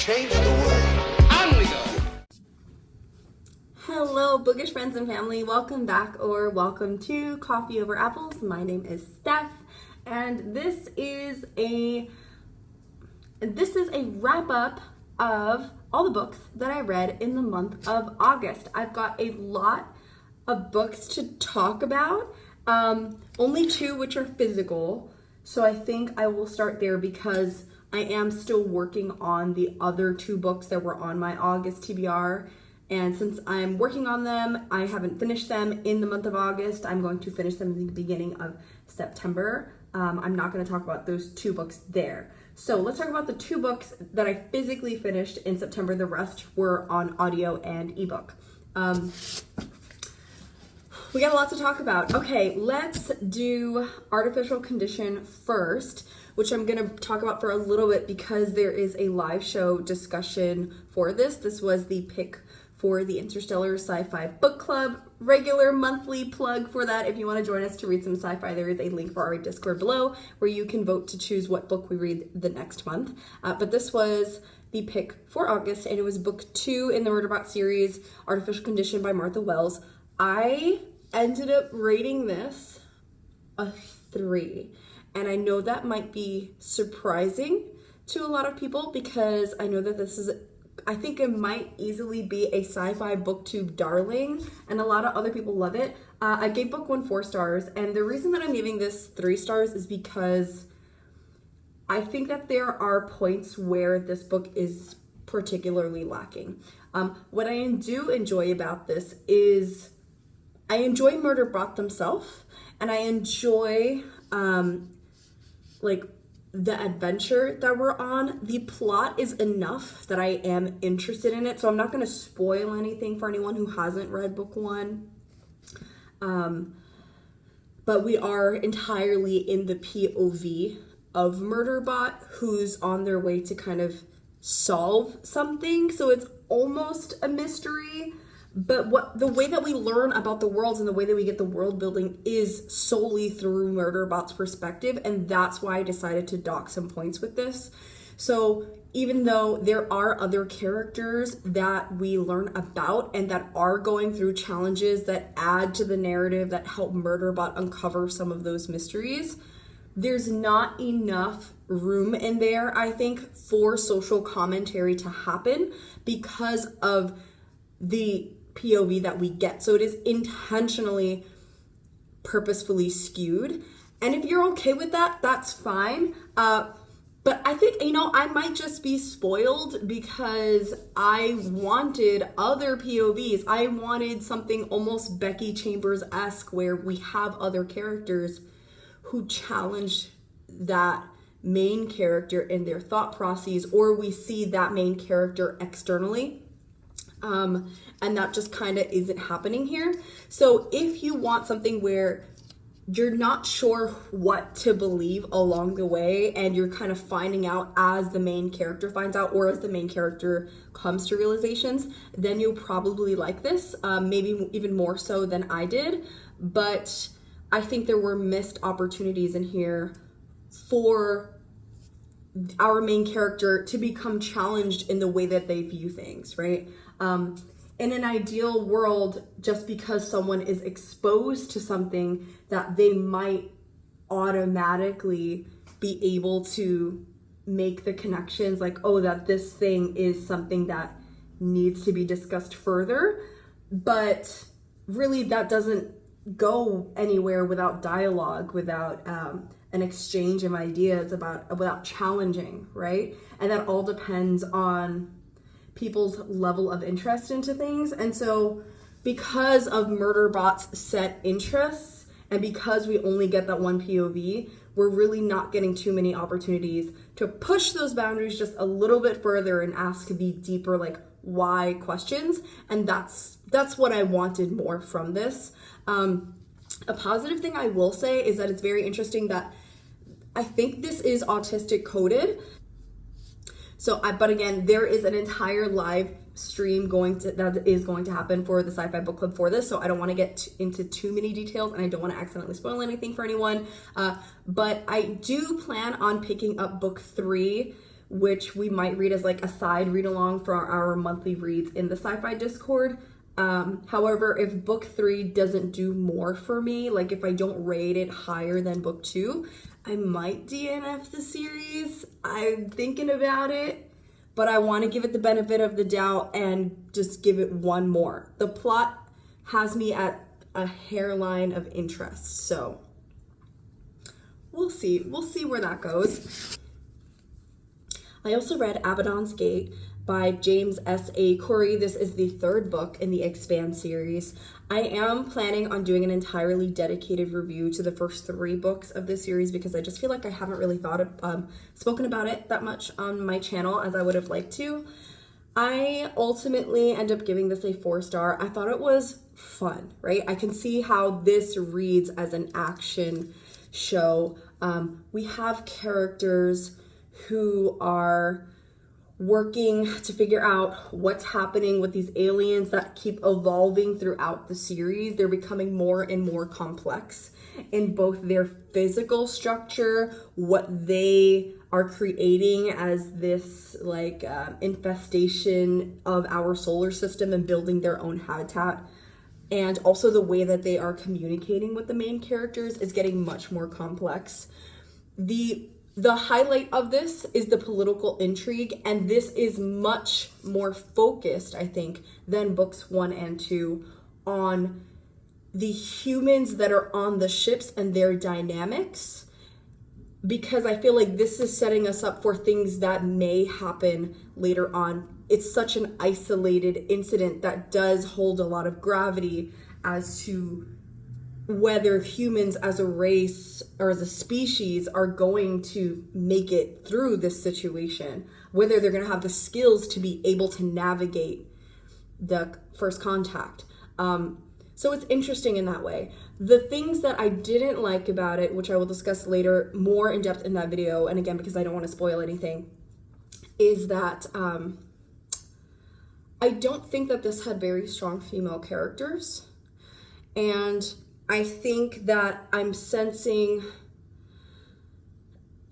change the world. On we go. Hello, bookish friends and family. Welcome back or welcome to Coffee Over Apples. My name is Steph, and this is a wrap up of all the books that I read in the month of August. I've got a lot of books to talk about, only two which are physical, so I think I will start there because I am still working on the other two books that were on my August TBR, and since I'm working on them, I haven't finished them in the month of August. I'm going to finish them in the beginning of September. I'm not going to talk about those two books there. So let's talk about the two books that I physically finished in September. The rest were on audio and ebook. We got a lot to talk about. Okay, let's do Artificial Condition first, which I'm going to talk about for a little bit because there is a live show discussion for this. This was the pick for the Interstellar Sci-Fi Book Club. Regular monthly plug for that. If you want to join us to read some sci-fi, there is a link for our Discord below where you can vote to choose what book we read the next month. But this was the pick for August, and it was book 2 in the Murderbot series, Artificial Condition by Martha Wells. I ended up rating this a 3, and I know that might be surprising to a lot of people because I know that this is, I think it might easily be a sci-fi booktube darling, and a lot of other people love it. I gave book 1 4 stars, and the reason that I'm giving this 3 stars is because I think that there are points where this book is particularly lacking. What I do enjoy about this is I enjoy Murderbot themselves, and I enjoy like the adventure that we're on. The plot is enough that I am interested in it, so I'm not going to spoil anything for anyone who hasn't read book 1. But we are entirely in the POV of Murderbot, who's on their way to kind of solve something, so it's almost a mystery. But the way that we learn about the worlds and the way that we get the world building is solely through Murderbot's perspective, and that's why I decided to dock some points with this. So even though there are other characters that we learn about and that are going through challenges that add to the narrative that help Murderbot uncover some of those mysteries, there's not enough room in there, I think, for social commentary to happen because of the POV that we get. So it is intentionally, purposefully skewed. And if you're okay with that, that's fine. But I think, I might just be spoiled because I wanted other POVs. I wanted something almost Becky Chambers-esque where we have other characters who challenge that main character in their thought processes, or we see that main character externally. And that just kind of isn't happening here. So if you want something where you're not sure what to believe along the way and you're kind of finding out as the main character finds out or as the main character comes to realizations, then you'll probably like this, maybe even more so than I did. But I think there were missed opportunities in here for our main character to become challenged in the way that they view things, right? In an ideal world, just because someone is exposed to something, that they might automatically be able to make the connections like, oh, that this thing is something that needs to be discussed further. But really that doesn't go anywhere without dialogue, without an exchange of ideas, without challenging, right? And that all depends on people's level of interest into things. And so because of Murderbot's set interests and because we only get that one POV, we're really not getting too many opportunities to push those boundaries just a little bit further and ask the deeper, like, why questions. And that's what I wanted more from this. A positive thing I will say is that it's very interesting that I think this is autistic coded. So, but again, there is an entire live stream that is going to happen for the Sci-Fi Book Club for this, so I don't want to get into too many details, and I don't want to accidentally spoil anything for anyone. But I do plan on picking up book 3 which we might read as like a side read along for our monthly reads in the sci-fi Discord. However, if book 3 doesn't do more for me, like if I don't rate it higher than book 2, I might DNF the series. I'm thinking about it, but I want to give it the benefit of the doubt and just give it one more. The plot has me at a hairline of interest, so we'll see where that goes. I also read Abaddon's Gate by James S.A. Corey. This is the 3rd book in the Expand series. I am planning on doing an entirely dedicated review to the first 3 books of this series because I just feel like I haven't really spoken about it that much on my channel as I would have liked to. I ultimately end up giving this a 4-star. I thought it was fun, right? I can see how this reads as an action show. We have characters who are working to figure out what's happening with these aliens that keep evolving throughout the series. They're becoming more and more complex in both their physical structure, what they are creating as this like infestation of our solar system and building their own habitat, and also the way that they are communicating with the main characters is getting much more complex. The highlight of this is the political intrigue, and this is much more focused, I think, than books 1 and 2 on the humans that are on the ships and their dynamics, because I feel like this is setting us up for things that may happen later on. It's such an isolated incident that does hold a lot of gravity as to whether humans as a race or as a species are going to make it through this situation, whether they're going to have the skills to be able to navigate the first contact. So it's interesting in that way. The things that I didn't like about it, which I will discuss later more in depth in that video, and again, because I don't want to spoil anything, is that I don't think that this had very strong female characters. And I think that I'm sensing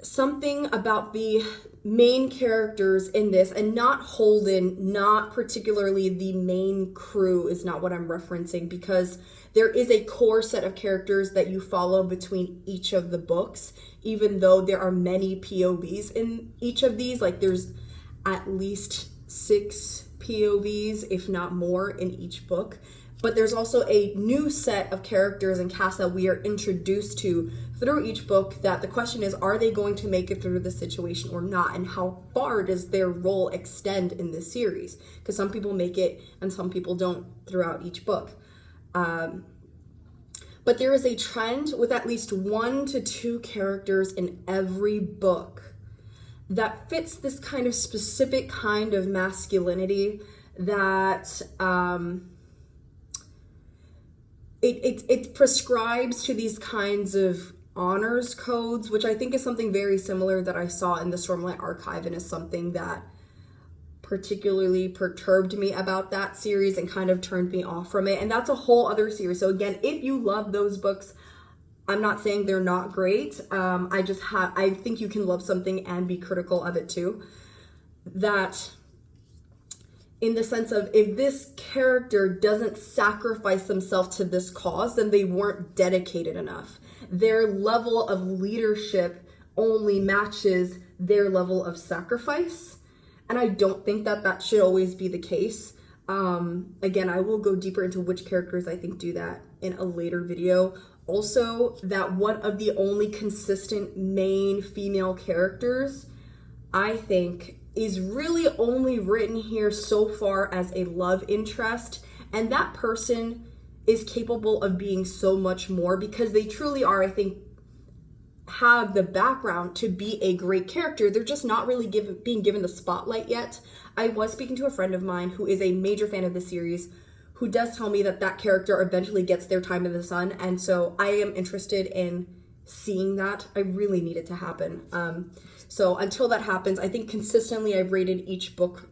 something about the main characters in this, and not Holden, not particularly the main crew is not what I'm referencing, because there is a core set of characters that you follow between each of the books, even though there are many POVs in each of these. Like there's at least 6 POVs, if not more, in each book. But there's also a new set of characters and cast that we are introduced to through each book, that the question is, are they going to make it through the situation or not? And how far does their role extend in this series? Because some people make it and some people don't throughout each book. But there is a trend with at least 1 to 2 characters in every book that fits this kind of specific kind of masculinity that it prescribes to these kinds of honors codes, which I think is something very similar that I saw in the Stormlight Archive, and is something that particularly perturbed me about that series and kind of turned me off from it. And that's a whole other series. So again, if you love those books, I'm not saying they're not great. I think you can love something and be critical of it too. That in the sense of, if this character doesn't sacrifice themselves to this cause, then they weren't dedicated enough. Their level of leadership only matches their level of sacrifice. And I don't think that that should always be the case. Again, I will go deeper into which characters I think do that in a later video. Also, that one of the only consistent main female characters, I think, is really only written here so far as a love interest, and that person is capable of being so much more, because they truly are, I think, have the background to be a great character. They're just not really being given the spotlight yet. I was speaking to a friend of mine who is a major fan of the series, who does tell me that that character eventually gets their time in the sun, and so I am interested in seeing that. I really need it to happen. So until that happens, I think consistently I've rated each book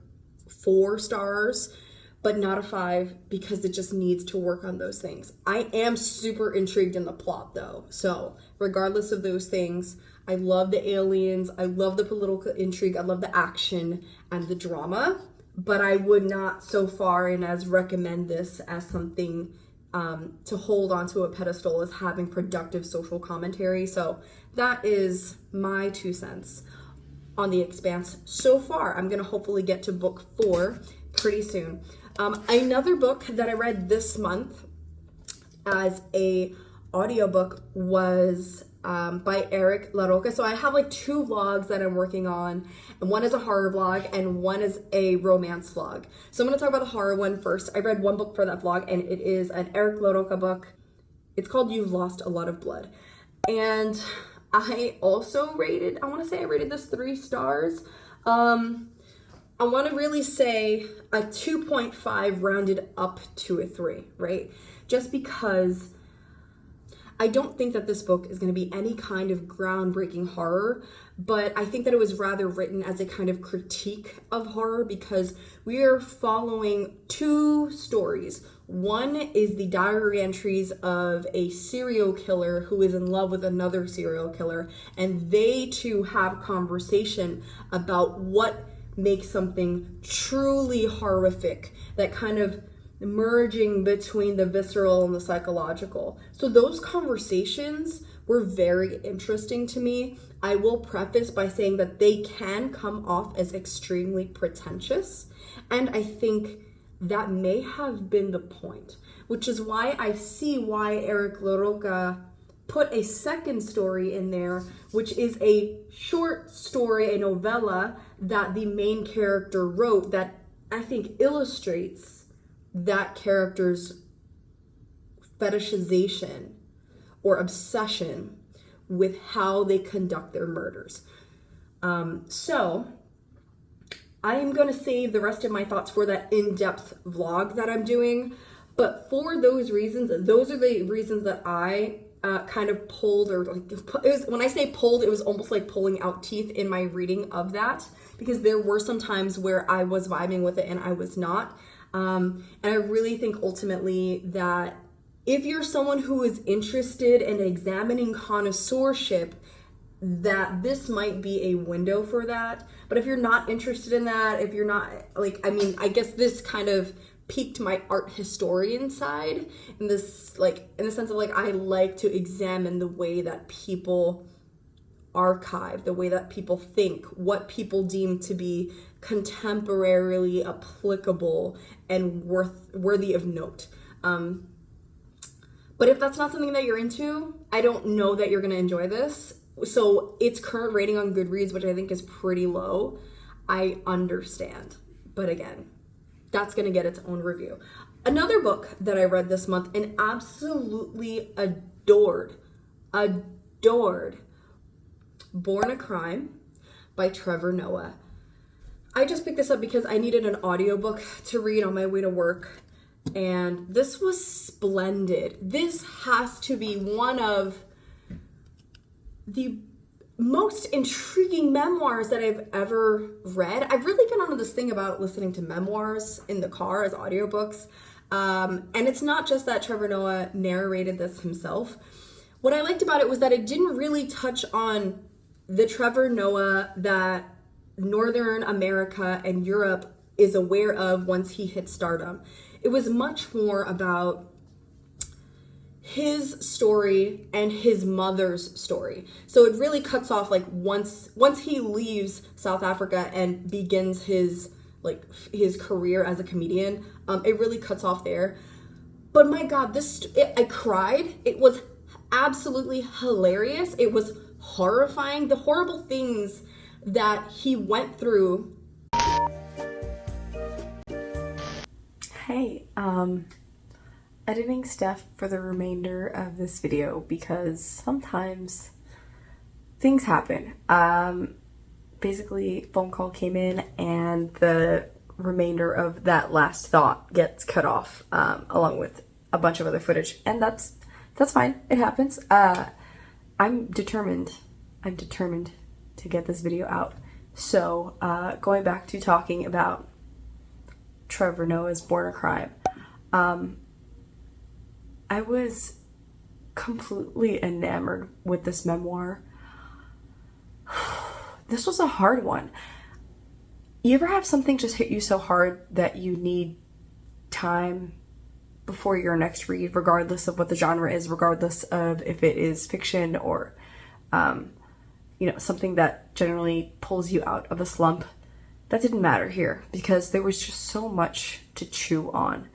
4 stars, but not a 5, because it just needs to work on those things. I am super intrigued in the plot though. So regardless of those things, I love the aliens, I love the political intrigue, I love the action and the drama, but I would not so far in as recommend this as something to hold onto a pedestal as having productive social commentary. So that is my 2 cents on The Expanse so far. I'm gonna hopefully get to book 4 pretty soon. Another book that I read this month as a audiobook was by Larocca. So I have like 2 vlogs that I'm working on, and one is a horror vlog and one is a romance vlog. So I'm going to talk about the horror one first. I read one book for that vlog, and it is an Larocca book. It's called You've Lost a Lot of Blood. And I also rated, I want to say I rated this 3 stars. I want to really say a 2.5 rounded up to a 3, right? Just because I don't think that this book is going to be any kind of groundbreaking horror, but I think that it was rather written as a kind of critique of horror, because we are following 2 stories. One is the diary entries of a serial killer who is in love with another serial killer, and they two have conversation about what makes something truly horrific, that kind of merging between the visceral and the psychological. So those conversations were very interesting to me. I will preface by saying that they can come off as extremely pretentious, and I think that may have been the point, which is why I see why Larocca put a second story in there, which is a short story, a novella that the main character wrote that I think illustrates that character's fetishization or obsession with how they conduct their murders. So I am going to save the rest of my thoughts for that in-depth vlog that I'm doing. But for those reasons, those are the reasons that I kind of pulled, or like, when I say pulled, it was almost like pulling out teeth in my reading of that, because there were some times where I was vibing with it and I was not. And I really think ultimately that if you're someone who is interested in examining connoisseurship, that this might be a window for that. But if you're not interested in that, if you're not, like, I mean, I guess this kind of piqued my art historian side in this, like, in the sense of, like, I like to examine the way that people archive, the way that people think, what people deem to be contemporarily applicable and worthy of note. But if that's not something that you're into, I don't know that you're going to enjoy this. So its current rating on Goodreads, which I think is pretty low, I understand. But again, that's going to get its own review. Another book that I read this month and absolutely adored, Born a Crime by Trevor Noah. I just picked this up because I needed an audiobook to read on my way to work, and this was splendid. This has to be one of the most intriguing memoirs that I've ever read. I've really been on this thing about listening to memoirs in the car as audiobooks. And it's not just that Trevor Noah narrated this himself. What I liked about it was that it didn't really touch on the Trevor Noah that Northern America and Europe is aware of once he hit stardom. It was much more about his story and his mother's story. So it really cuts off, like, once he leaves South Africa and begins his career as a comedian, it really cuts off there. But my God, I cried. It was absolutely hilarious. It was horrifying. The horrible things that he went through. Hey, editing stuff for the remainder of this video because sometimes things happen. Basically, phone call came in and the remainder of that last thought gets cut off, along with a bunch of other footage, and that's fine. It happens. I'm determined to get this video out. So, going back to talking about Trevor Noah's Born a Crime, I was completely enamored with this memoir. This was a hard one. You ever have something just hit you so hard that you need time before your next read, regardless of what the genre is, regardless of if it is fiction or, something that generally pulls you out of a slump? That didn't matter here because there was just so much to chew on.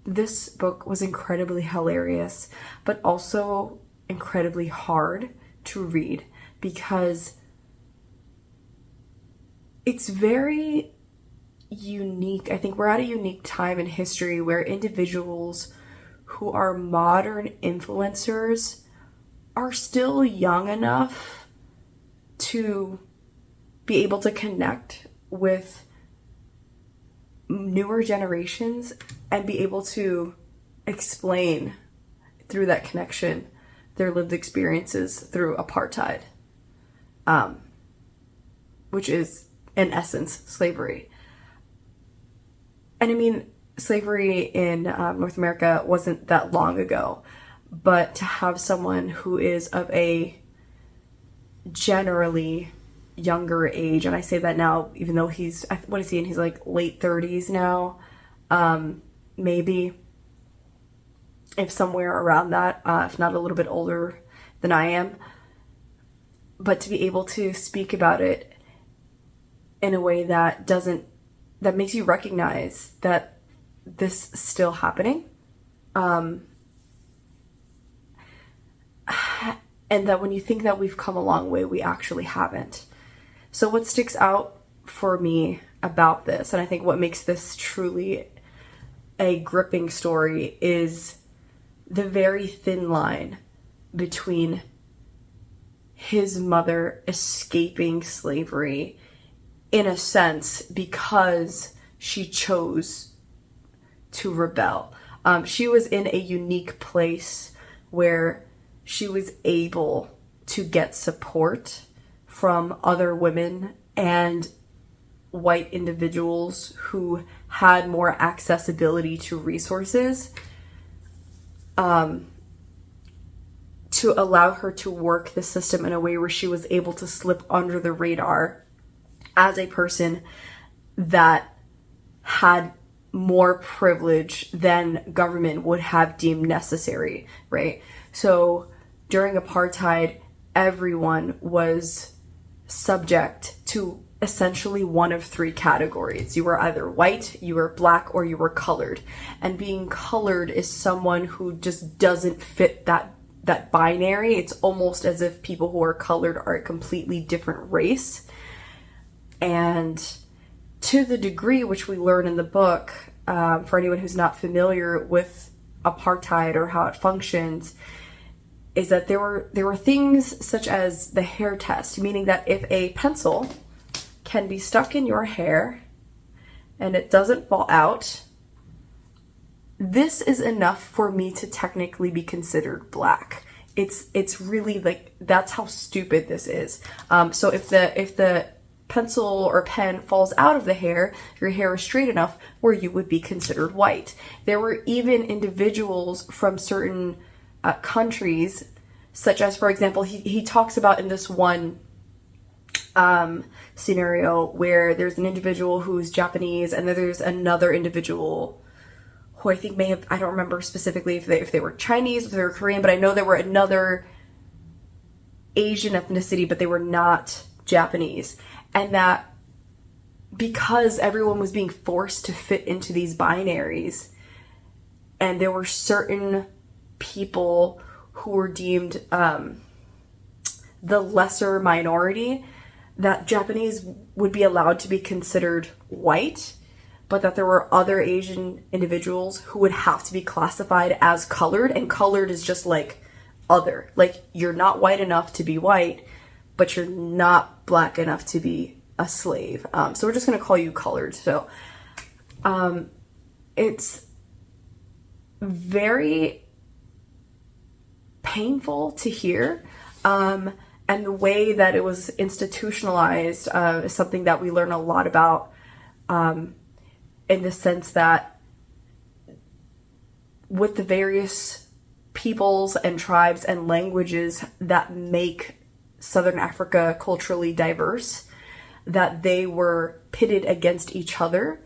This book was incredibly hilarious, but also incredibly hard to read because it's very unique. I think we're at a unique time in history where individuals who are modern influencers are still young enough to be able to connect with newer generations and be able to explain through that connection their lived experiences through apartheid, which is in essence slavery. And I mean, slavery in North America wasn't that long ago, but to have someone who is of a generally younger age, and I say that now even though he's, what is he in, he's like late 30s now, maybe, if somewhere around that, if not a little bit older than I am, but to be able to speak about it in a way that makes you recognize that this is still happening, and that when you think that we've come a long way, we actually haven't. So what sticks out for me about this, and I think what makes this truly a gripping story, is the very thin line between his mother escaping slavery, in a sense, because she chose to rebel. She was in a unique place where she was able to get support from other women and white individuals who had more accessibility to resources, to allow her to work the system in a way where she was able to slip under the radar as a person that had more privilege than government would have deemed necessary, right? So during apartheid, everyone was subject to essentially one of three categories. You were either white, you were black, or you were colored. And being colored is someone who just doesn't fit that binary. It's almost as if people who are colored are a completely different race. And to the degree which we learn in the book, for anyone who's not familiar with apartheid or how it functions, is that there were things such as the hair test, meaning that if a pencil can be stuck in your hair and it doesn't fall out, this is enough for me to technically be considered black. It's really like, that's how stupid this is. So if the pencil or pen falls out of the hair, your hair is straight enough where you would be considered white. There were even individuals from certain countries, such as, for example, he talks about in this one scenario where there's an individual who's Japanese, and then there's another individual who I think I don't remember specifically if they were Chinese, if they were Korean, but I know there were another Asian ethnicity, but they were not Japanese. And that because everyone was being forced to fit into these binaries, and there were certain people who were deemed the lesser minority, that Japanese would be allowed to be considered white, but that there were other Asian individuals who would have to be classified as colored, and colored is just like other. Like, you're not white enough to be white, but you're not black enough to be a slave. So we're just going to call you colored. So it's very painful to hear. And the way that it was institutionalized is something that we learn a lot about, in the sense that with the various peoples and tribes and languages that make Southern Africa culturally diverse, that they were pitted against each other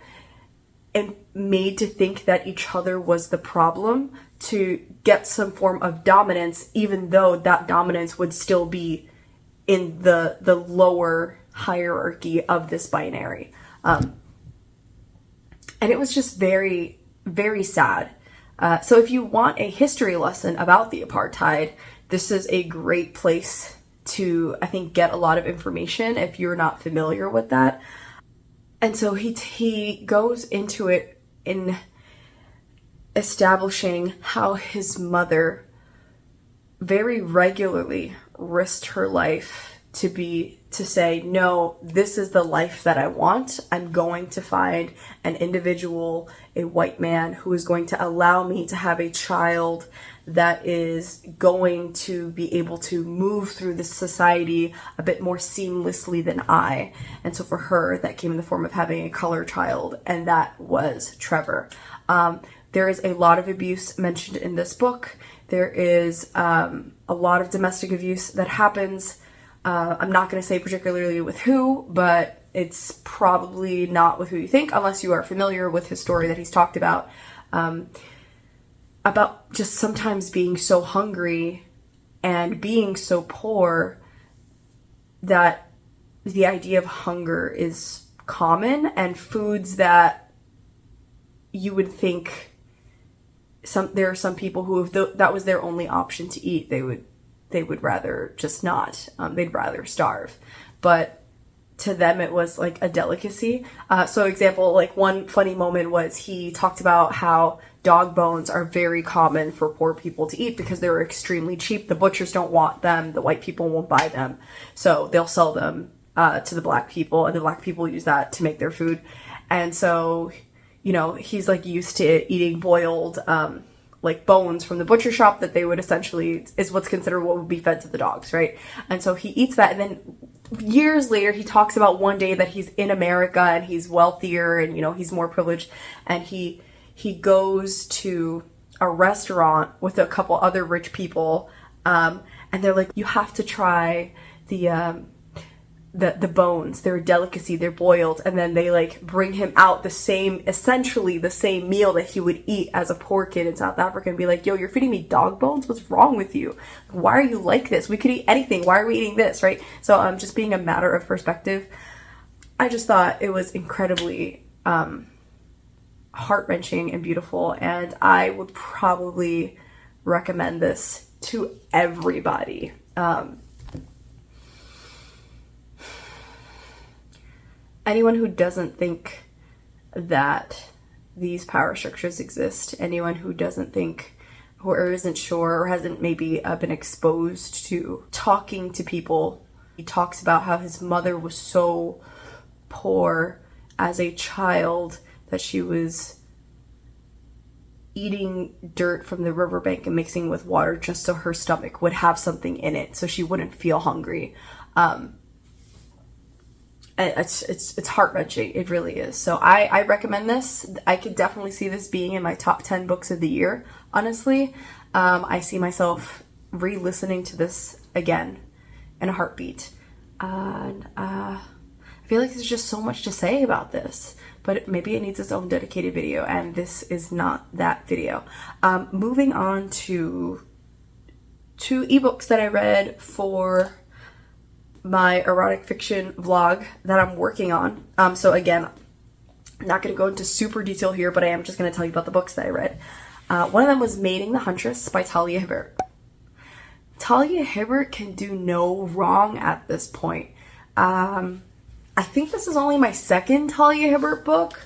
and made to think that each other was the problem to get some form of dominance, even though that dominance would still be in the lower hierarchy of this binary. And it was just very, very sad. So if you want a history lesson about the apartheid, this is a great place to, I think, get a lot of information if you're not familiar with that. And so he goes into it in establishing how his mother very regularly risked her life to say, no, this is the life that I want. I'm going to find an individual, a white man, who is going to allow me to have a child that is going to be able to move through this society a bit more seamlessly than I. And so for her, that came in the form of having a color child, and that was Trevor. There is a lot of abuse mentioned in this book. There is a lot of domestic abuse that happens. I'm not going to say particularly with who, but it's probably not with who you think, unless you are familiar with his story that he's talked about just sometimes being so hungry and being so poor that the idea of hunger is common, and foods that you would think there are some people who, if that was their only option to eat, they would rather just not. They'd rather starve. But to them, it was like a delicacy. So example, like one funny moment was he talked about how dog bones are very common for poor people to eat because they're extremely cheap. The butchers don't want them. The white people won't buy them. So they'll sell them to the black people, and the black people use that to make their food. And so, he's like used to eating boiled like bones from the butcher shop that they would essentially, is what's considered what would be fed to the dogs, right? And so he eats that, and then years later he talks about one day that he's in America and he's wealthier and he's more privileged, and he goes to a restaurant with a couple other rich people, and they're like, you have to try the bones. They're a delicacy, they're boiled. And then they like bring him out essentially the same meal that he would eat as a poor kid in South Africa, and be like, yo, you're feeding me dog bones? What's wrong with you? Why are you like this? We could eat anything. Why are we eating this, right? So just being a matter of perspective, I just thought it was incredibly heart-wrenching and beautiful, and I would probably recommend this to everybody. Anyone who doesn't think that these power structures exist, anyone who doesn't think, or isn't sure, or hasn't maybe been exposed to talking to people. He talks about how his mother was so poor as a child that she was eating dirt from the riverbank and mixing with water just so her stomach would have something in it, so she wouldn't feel hungry. It's heart-wrenching. It really is. So I recommend this. I could definitely see this being in my top 10 books of the year, honestly. I see myself re-listening to this again in a heartbeat. And I feel like there's just so much to say about this, but maybe it needs its own dedicated video, and this is not that video. Moving on to two ebooks that I read for my erotic fiction vlog that I'm working on. So again, I'm not going to go into super detail here, but I am just going to tell you about the books that I read. One of them was Mating the Huntress by Talia Hibert. Talia Hibert can do no wrong at this point. I think this is only my second Talia Hibert book,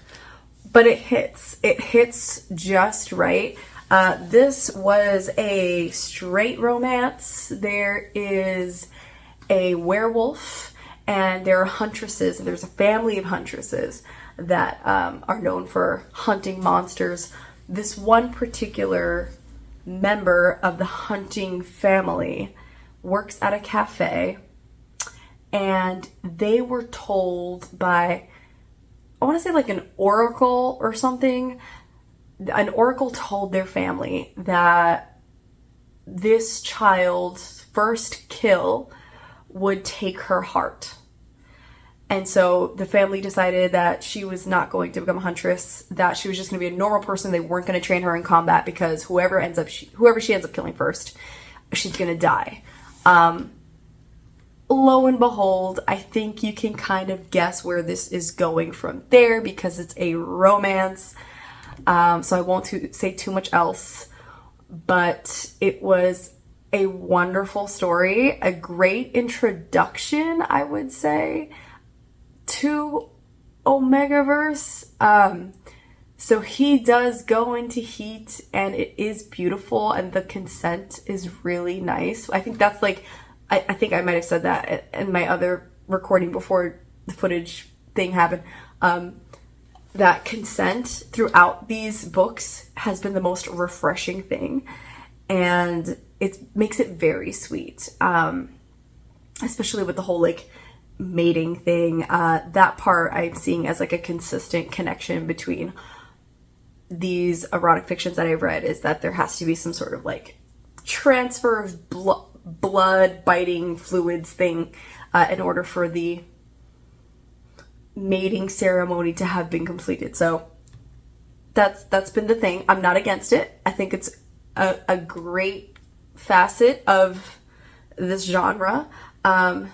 but it hits. It hits just right. This was a straight romance. There is a werewolf, and there are huntresses, and there's a family of huntresses that are known for hunting monsters. This one particular member of the hunting family works at a cafe, and they were told by, I want to say like an oracle or something. An oracle told their family that this child's first kill would take her heart. And so the family decided that she was not going to become a huntress, that she was just going to be a normal person. They weren't going to train her in combat because whoever she ends up killing first, she's going to die. Lo and behold, I think you can kind of guess where this is going from there because it's a romance. So I won't say too much else, but it was a wonderful story, a great introduction, I would say, to Omegaverse. So he does go into heat and it is beautiful and the consent is really nice. I think that's like, I think I might have said that in my other recording before the footage thing happened. That consent throughout these books has been the most refreshing thing. And it makes it very sweet. Especially with the whole like mating thing. That part I'm seeing as like a consistent connection between these erotic fictions that I've read, is that there has to be some sort of like transfer of blood biting fluids thing in order for the mating ceremony to have been completed. So that's been the thing. I'm not against it. I think it's a great facet of this genre. So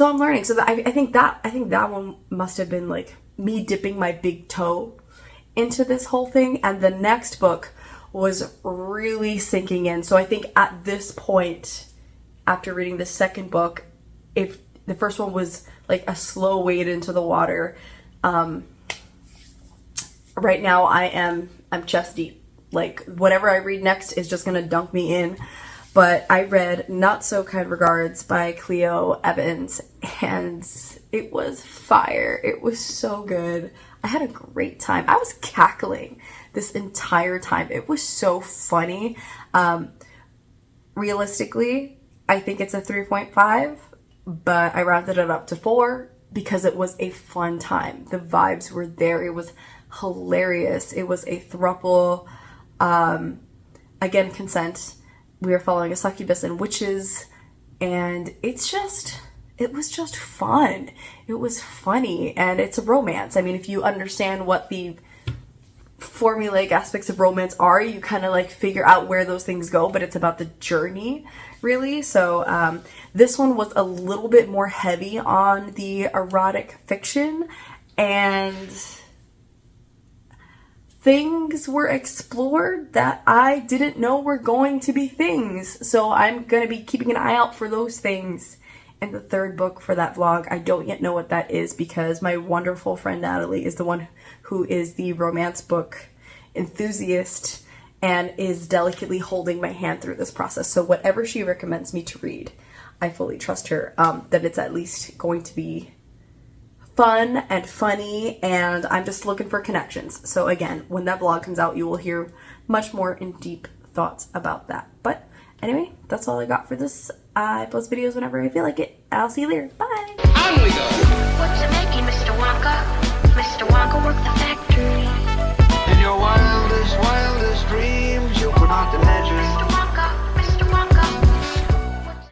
I'm learning. So I think that one must have been like me dipping my big toe into this whole thing. And the next book was really sinking in. So I think at this point, after reading the second book, if the first one was like a slow wade into the water, right now I'm chest deep. Like whatever I read next is just gonna dunk me in. But I read Not So Kind Regards by Clio Evans, and it was fire. It was so good. I had a great time. I was cackling this entire time. It was so funny. Realistically, I think it's a 3.5, but I rounded it up to 4 because it was a fun time. The vibes were there. It was hilarious. It was a throuple. Again, consent. We are following a succubus and witches, and it was just fun. It was funny, and it's a romance. I mean, if you understand what the formulaic aspects of romance are, you kind of like figure out where those things go, but it's about the journey, really. So this one was a little bit more heavy on the erotic fiction, and things were explored that I didn't know were going to be things. So I'm going to be keeping an eye out for those things in the third book for that vlog. I don't yet know what that is because my wonderful friend Natalie is the one who is the romance book enthusiast and is delicately holding my hand through this process. So whatever she recommends me to read, I fully trust her that it's at least going to be fun and funny, and I'm just looking for connections. So again, when that vlog comes out, you will hear much more in deep thoughts about that. But anyway, that's all I got for this. I post videos whenever I feel like it. I'll see you later. Bye! On we go!